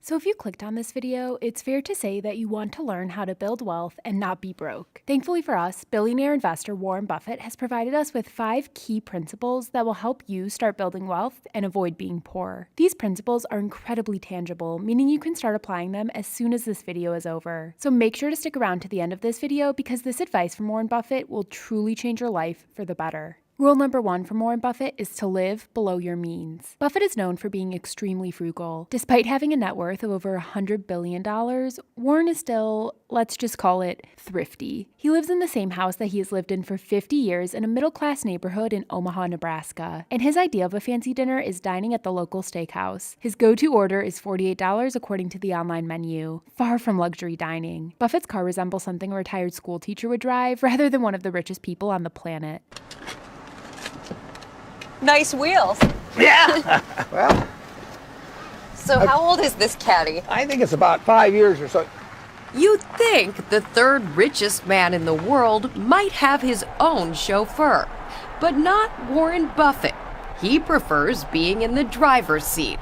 So if you clicked on this video, it's fair to say that you want to learn how to build wealth and not be broke. Thankfully for us, billionaire investor Warren Buffett has provided us with 5 key principles that will help you start building wealth and avoid being poor. These principles are incredibly tangible, meaning you can start applying them as soon as this video is over. So make sure to stick around to the end of this video because this advice from Warren Buffett will truly change your life for the better. Rule number 1 from Warren Buffett is to live below your means. Buffett is known for being extremely frugal. Despite having a net worth of over $100 billion, Warren is still, let's just call it, thrifty. He lives in the same house that he has lived in for 50 years in a middle-class neighborhood in Omaha, Nebraska. And his idea of a fancy dinner is dining at the local steakhouse. His go-to order is $48 according to the online menu. Far from luxury dining. Buffett's car resembles something a retired school teacher would drive rather than one of the richest people on the planet. Nice wheels. Yeah. Well, So how old is this caddy? I think it's about 5 years or so. You'd think the third richest man in the world might have his own chauffeur, but not Warren Buffett. He prefers being in the driver's seat.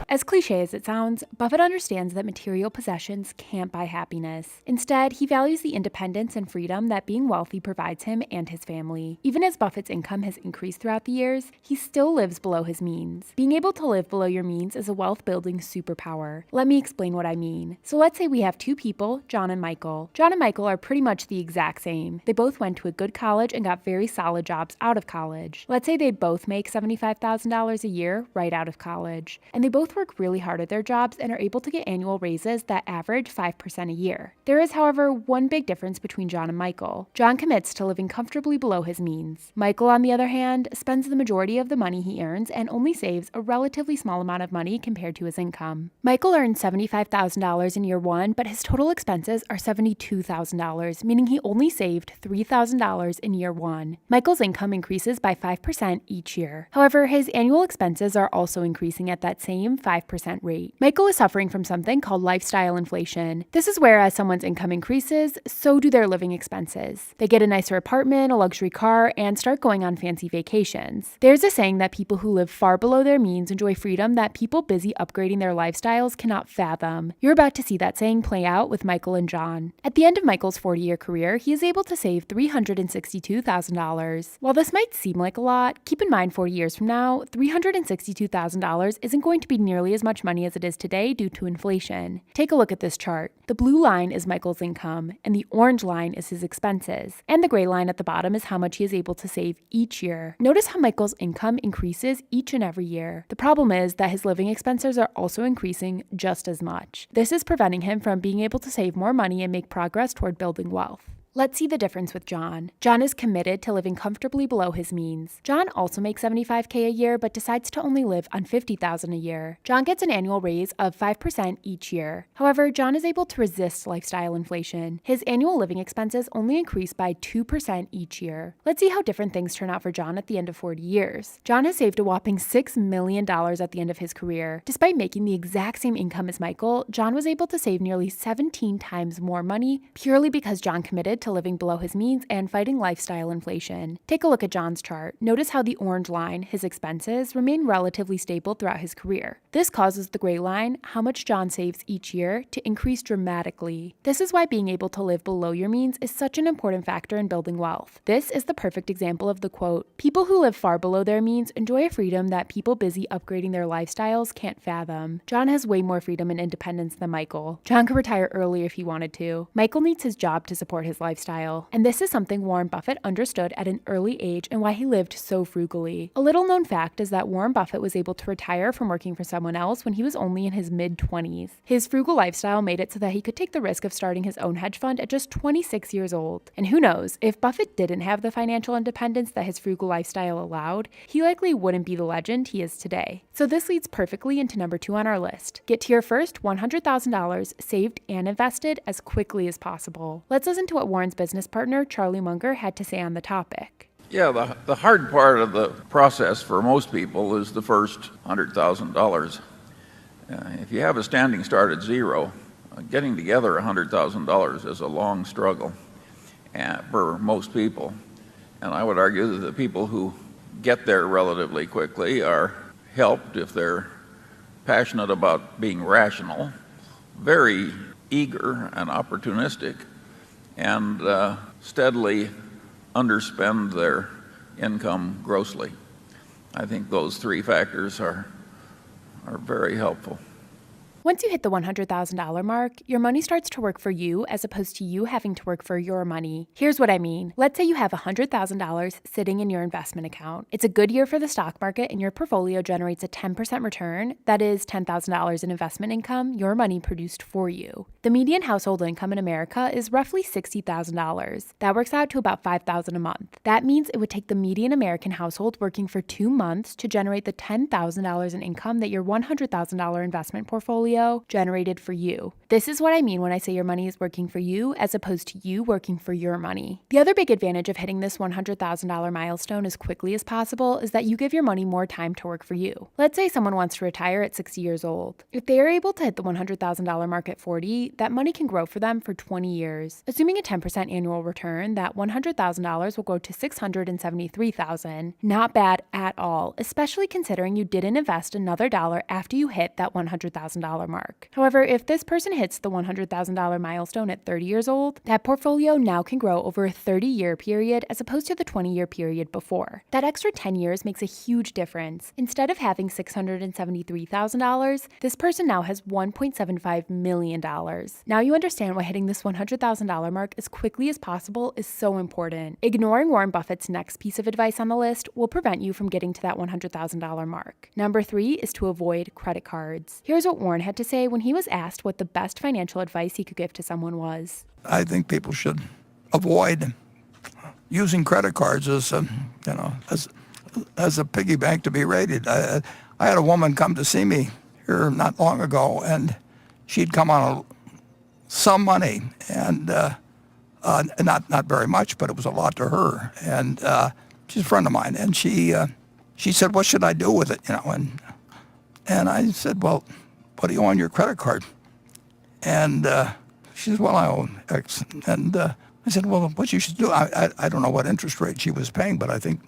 As cliche as it sounds, Buffett understands that material possessions can't buy happiness. Instead, he values the independence and freedom that being wealthy provides him and his family. Even as Buffett's income has increased throughout the years, he still lives below his means. Being able to live below your means is a wealth-building superpower. Let me explain what I mean. So let's say we have 2 people, John and Michael. John and Michael are pretty much the exact same. They both went to a good college and got very solid jobs out of college. Let's say they both make $75,000 a year right out of college. And they both work really hard at their jobs and are able to get annual raises that average 5% a year. There is, however, one big difference between John and Michael. John commits to living comfortably below his means. Michael, on the other hand, spends the majority of the money he earns and only saves a relatively small amount of money compared to his income. Michael earned $75,000 in year 1, but his total expenses are $72,000, meaning he only saved $3,000 in year 1. Michael's income increases by 5% each year. However, his annual expenses are also increasing at that same 5% rate. Michael is suffering from something called lifestyle inflation. This is where as someone's income increases, so do their living expenses. They get a nicer apartment, a luxury car, and start going on fancy vacations. There's a saying that people who live far below their means enjoy freedom that people busy upgrading their lifestyles cannot fathom. You're about to see that saying play out with Michael and John. At the end of Michael's 40-year career, he is able to save $362,000. While this might seem like a lot, keep in mind 40 years from now, $362,000 isn't going to be nearly as much money as it is today due to inflation. Take a look at this chart. The blue line is Michael's income, and the orange line is his expenses. And the gray line at the bottom is how much he is able to save each year. Notice how Michael's income increases each and every year. The problem is that his living expenses are also increasing just as much. This is preventing him from being able to save more money and make progress toward building wealth. Let's see the difference with John. John is committed to living comfortably below his means. John also makes $75K a year, but decides to only live on $50,000 a year. John gets an annual raise of 5% each year. However, John is able to resist lifestyle inflation. His annual living expenses only increase by 2% each year. Let's see how different things turn out for John at the end of 40 years. John has saved a whopping $6 million at the end of his career. Despite making the exact same income as Michael, John was able to save nearly 17 times more money purely because John committed to living below his means and fighting lifestyle inflation. Take a look at John's chart. Notice how the orange line, his expenses, remain relatively stable throughout his career. This causes the gray line, how much John saves each year, to increase dramatically. This is why being able to live below your means is such an important factor in building wealth. This is the perfect example of the quote, "People who live far below their means enjoy a freedom that people busy upgrading their lifestyles can't fathom." John has way more freedom and independence than Michael. John could retire early if he wanted to. Michael needs his job to support his lifestyle. And this is something Warren Buffett understood at an early age and why he lived so frugally. A little known fact is that Warren Buffett was able to retire from working for someone else when he was only in his mid-20s. His frugal lifestyle made it so that he could take the risk of starting his own hedge fund at just 26 years old. And who knows, if Buffett didn't have the financial independence that his frugal lifestyle allowed, he likely wouldn't be the legend he is today. So this leads perfectly into number 2 on our list. Get to your first $100,000 saved and invested as quickly as possible. Let's listen to what Warren's business partner, Charlie Munger, had to say on the topic. Yeah, the hard part of the process for most people is the first $100,000. If you have a standing start at zero, getting together $100,000 is a long struggle for most people. And I would argue that the people who get there relatively quickly are helped if they're passionate about being rational very eager and opportunistic and steadily underspend their income grossly. I think those three factors are very helpful. Once you hit the $100,000 mark, your money starts to work for you as opposed to you having to work for your money. Here's what I mean. Let's say you have $100,000 sitting in your investment account. It's a good year for the stock market and your portfolio generates a 10% return. That is $10,000 in investment income your money produced for you. The median household income in America is roughly $60,000. That works out to about $5,000 a month. That means it would take the median American household working for 2 months to generate the $10,000 in income that your $100,000 investment portfolio generated for you. This is what I mean when I say your money is working for you as opposed to you working for your money. The other big advantage of hitting this $100,000 milestone as quickly as possible is that you give your money more time to work for you. Let's say someone wants to retire at 60 years old. If they are able to hit the $100,000 mark at 40, that money can grow for them for 20 years. Assuming a 10% annual return, that $100,000 will grow to $673,000. Not bad at all, especially considering you didn't invest another dollar after you hit that $100,000 mark. However, if this person hits the $100,000 milestone at 30 years old, that portfolio now can grow over a 30-year period as opposed to the 20-year period before. That extra 10 years makes a huge difference. Instead of having $673,000, this person now has $1.75 million. Now you understand why hitting this $100,000 mark as quickly as possible is so important. Ignoring Warren Buffett's next piece of advice on the list will prevent you from getting to that $100,000 mark. Number 3 is to avoid credit cards. Here's what Warren had to say when he was asked what the best financial advice he could give to someone was. I think people should avoid using credit cards as a piggy bank to be rated. I had a woman come to see me here not long ago, and she'd come on some money, and not very much, but it was a lot to her. And she's a friend of mine, and she said, "What should I do with it?" And I said, "Well, what do you owe on your credit card?" And she said, "Well, I owe X." And I said, "Well, what you should do," I don't know what interest rate she was paying, but I think,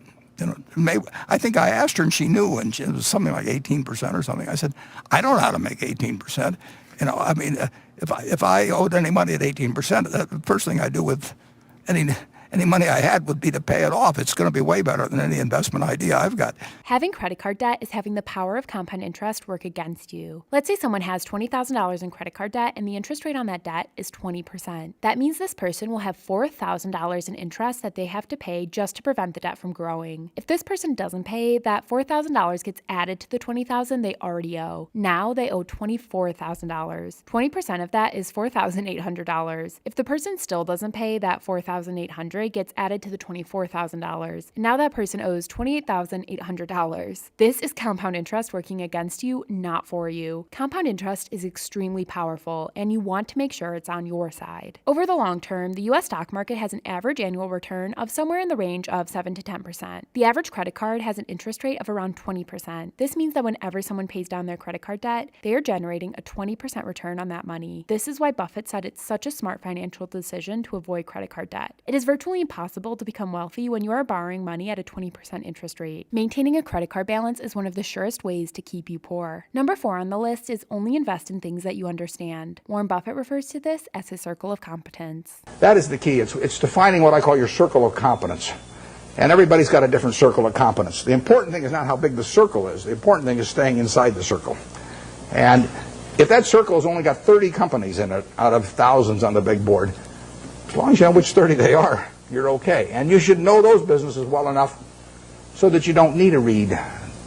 I think I asked her and she knew, and it was something like 18% or something. I said, "I don't know how to make 18%. If I owed any money at 18%, the first thing I do with any money I had would be to pay it off. It's going to be way better than any investment idea I've got." Having credit card debt is having the power of compound interest work against you. Let's say someone has $20,000 in credit card debt and the interest rate on that debt is 20%. That means this person will have $4,000 in interest that they have to pay just to prevent the debt from growing. If this person doesn't pay, that $4,000 gets added to the $20,000 they already owe. Now they owe $24,000. 20% of that is $4,800. If the person still doesn't pay, that $4,800 gets added to the $24,000. And now that person owes $28,800. This is compound interest working against you, not for you. Compound interest is extremely powerful, and you want to make sure it's on your side. Over the long term, the U.S. stock market has an average annual return of somewhere in the range of 7 to 10%. The average credit card has an interest rate of around 20%. This means that whenever someone pays down their credit card debt, they are generating a 20% return on that money. This is why Buffett said it's such a smart financial decision to avoid credit card debt. It is virtually impossible to become wealthy when you are borrowing money at a 20% interest rate. Maintaining a credit card balance is one of the surest ways to keep you poor. Number 4 on the list is only invest in things that you understand. Warren Buffett refers to this as his circle of competence. That is the key. It's defining what I call your circle of competence. And everybody's got a different circle of competence. The important thing is not how big the circle is. The important thing is staying inside the circle. And if that circle has only got 30 companies in it out of thousands on the big board, as long as you know which 30 they are, you're okay. And you should know those businesses well enough so that you don't need to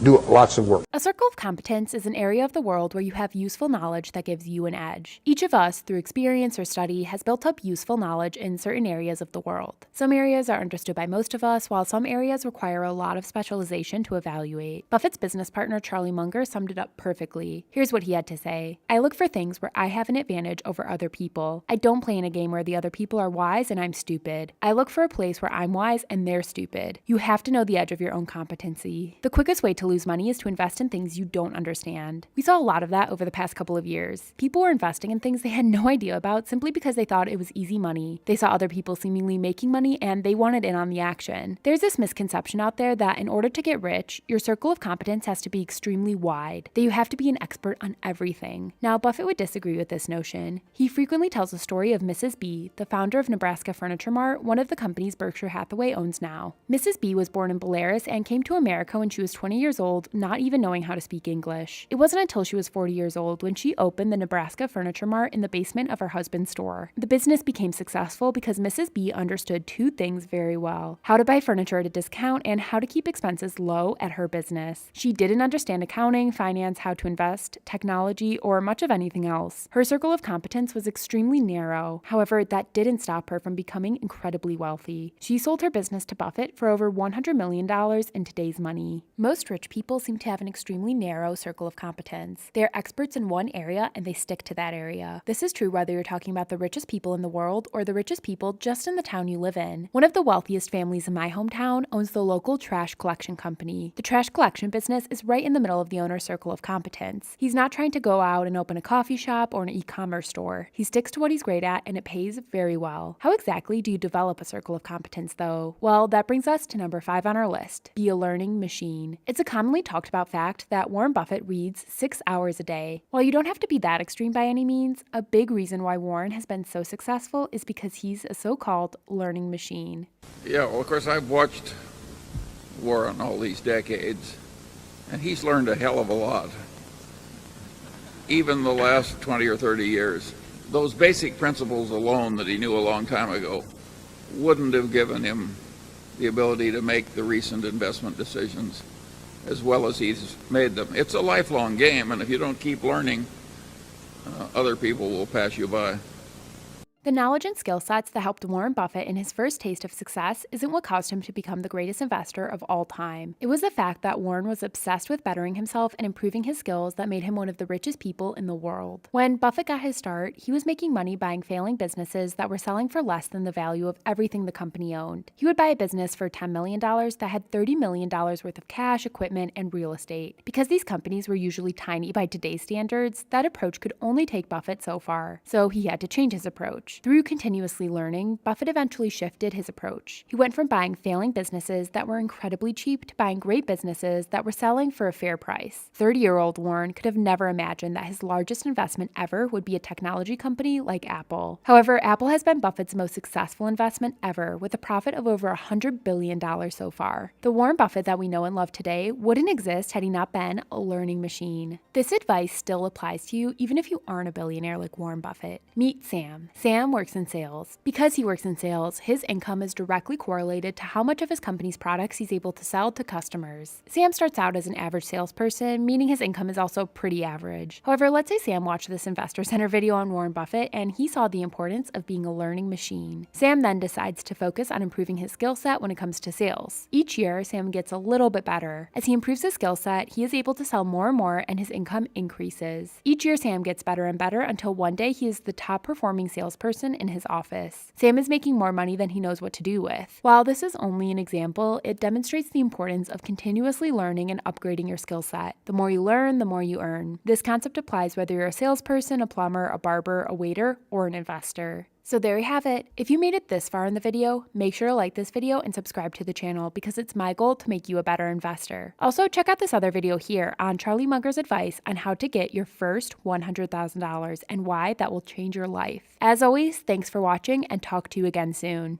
do lots of work. A circle of competence is an area of the world where you have useful knowledge that gives you an edge. Each of us, through experience or study, has built up useful knowledge in certain areas of the world. Some areas are understood by most of us, while some areas require a lot of specialization to evaluate. Buffett's business partner, Charlie Munger, summed it up perfectly. Here's what he had to say. "I look for things where I have an advantage over other people. I don't play in a game where the other people are wise and I'm stupid. I look for a place where I'm wise and they're stupid. You have to know the edge of your own competency." The quickest way to lose money is to invest in things you don't understand. We saw a lot of that over the past couple of years. People were investing in things they had no idea about simply because they thought it was easy money. They saw other people seemingly making money and they wanted in on the action. There's this misconception out there that in order to get rich, your circle of competence has to be extremely wide, that you have to be an expert on everything. Now, Buffett would disagree with this notion. He frequently tells the story of Mrs. B, the founder of Nebraska Furniture Mart, one of the companies Berkshire Hathaway owns now. Mrs. B was born in Belarus and came to America when she was 20 years old, not even knowing how to speak English. It wasn't until she was 40 years old when she opened the Nebraska Furniture Mart in the basement of her husband's store. The business became successful because Mrs. B understood two things very well: how to buy furniture at a discount and how to keep expenses low at her business. She didn't understand accounting, finance, how to invest, technology, or much of anything else. Her circle of competence was extremely narrow. However, that didn't stop her from becoming incredibly wealthy. She sold her business to Buffett for over $100 million in today's money. Most rich people seem to have an extremely narrow circle of competence. They're experts in one area and they stick to that area. This is true whether you're talking about the richest people in the world or the richest people just in the town you live in. One of the wealthiest families in my hometown owns the local trash collection company. The trash collection business is right in the middle of the owner's circle of competence. He's not trying to go out and open a coffee shop or an e-commerce store. He sticks to what he's great at and it pays very well. How exactly do you develop a circle of competence though? Well, that brings us to number 5 on our list: be a learning machine. It's a commonly talked about fact that Warren Buffett reads 6 hours a day. While you don't have to be that extreme by any means, a big reason why Warren has been so successful is because he's a so-called learning machine. Yeah, well, of course, I've watched Warren all these decades, and he's learned a hell of a lot. Even the last 20 or 30 years. Those basic principles alone that he knew a long time ago wouldn't have given him the ability to make the recent investment decisions as well as he's made them. It's a lifelong game, and if you don't keep learning, other people will pass you by. The knowledge and skill sets that helped Warren Buffett in his first taste of success isn't what caused him to become the greatest investor of all time. It was the fact that Warren was obsessed with bettering himself and improving his skills that made him one of the richest people in the world. When Buffett got his start, he was making money buying failing businesses that were selling for less than the value of everything the company owned. He would buy a business for $10 million that had $30 million worth of cash, equipment, and real estate. Because these companies were usually tiny by today's standards, that approach could only take Buffett so far. So he had to change his approach. Through continuously learning, Buffett eventually shifted his approach. He went from buying failing businesses that were incredibly cheap to buying great businesses that were selling for a fair price. 30-year-old Warren could have never imagined that his largest investment ever would be a technology company like Apple. However, Apple has been Buffett's most successful investment ever, with a profit of over $100 billion so far. The Warren Buffett that we know and love today wouldn't exist had he not been a learning machine. This advice still applies to you even if you aren't a billionaire like Warren Buffett. Meet Sam. Sam works in sales. Because he works in sales, his income is directly correlated to how much of his company's products he's able to sell to customers. Sam starts out as an average salesperson, meaning his income is also pretty average. However, let's say Sam watched this Investor Center video on Warren Buffett and he saw the importance of being a learning machine. Sam then decides to focus on improving his skill set when it comes to sales. Each year, Sam gets a little bit better. As he improves his skill set, he is able to sell more and more and his income increases. Each year, Sam gets better and better until one day he is the top performing salesperson in his office. Sam is making more money than he knows what to do with. While this is only an example, it demonstrates the importance of continuously learning and upgrading your skill set. The more you learn, the more you earn. This concept applies whether you're a salesperson, a plumber, a barber, a waiter, or an investor. So there you have it. If you made it this far in the video, make sure to like this video and subscribe to the channel because it's my goal to make you a better investor. Also, check out this other video here on Charlie Munger's advice on how to get your first $100,000 and why that will change your life. As always, thanks for watching and talk to you again soon.